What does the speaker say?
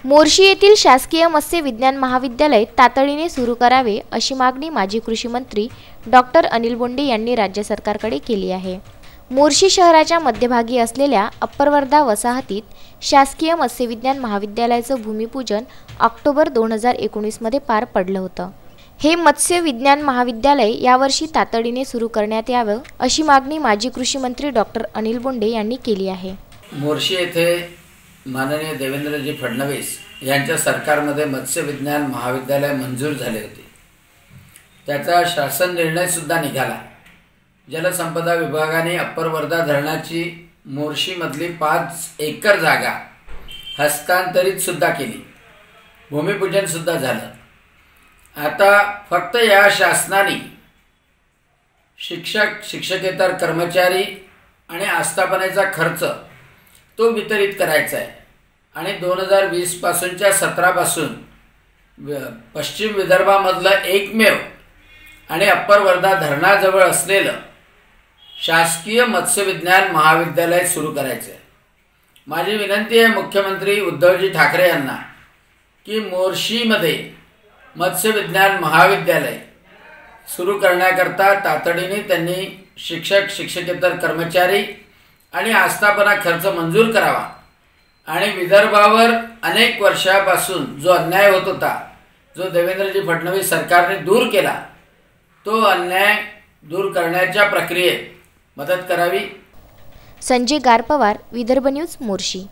मोर्शी येथील शासकीय मत्स्य विज्ञान महाविद्यालय तातडीने सुरू करावे अशी मागणी माजी कृषी मंत्री डॉक्टर अनिल बोंडे यांनी राज्य सरकारकडे केली आहे। मोर्शी शहराच्या मध्यभागी असलेल्या अप्पर वर्धा वसाहतीत शासकीय मत्स्य विज्ञान महाविद्यालयाचं भूमिपूजन ऑक्टोबर 2019 मध्ये पार पडलं होतं। हे मत्स्य विज्ञान महाविद्यालय यावर्षी तातडीने सुरू करण्यात यावं अशी मागणी माजी कृषी मंत्री डॉक्टर अनिल बोंडे यांनी केली आहे। मोर्शी येथे माननीय देवेंद्रजी फडणवीस यांच्या सरकारमध्ये मत्स्य विज्ञान महाविद्यालय मंजूर झाले होते। त्याचा शासन निर्णय सुद्धा निघाला। जलसंपदा विभागाने अप्पर वर्धा धरणाची मोर्शीमधली 5 एकर जागा हस्तांतरित सुद्धा केली। भूमिपूजन सुद्धा झालं। आता फक्त या शासनाने शिक्षक, शिक्षकेतर कर्मचारी आणि आस्थापनेचा खर्च तो वितरित करायचा आहे आणि 2020 पासूनच्या 17 पासून पश्चिम विदर्भामधलं एकमेव आणि अप्पर वर्धा धरणाजवळ असलेलं शासकीय मत्स्य विज्ञान महाविद्यालय सुरू करायचं आहे। माझी विनंती आहे मुख्यमंत्री उद्धवजी ठाकरे यांना की मोर्शीमध्ये मत्स्य विज्ञान महाविद्यालय सुरू करण्याकरता तातडीने त्यांनी शिक्षक, शिक्षकेतर कर्मचारी आणि आस्थापना खर्च मंजूर करावा आणि विदर्भावर अनेक वर्षापासून जो अन्याय होत होता, जो देवेंद्रजी फडणवीस सरकारने दूर केला, तो अन्याय दूर करण्याच्या प्रक्रियेत मदत करावी। संजय गारपवार, विदर्भ न्यूज, मोर्शी।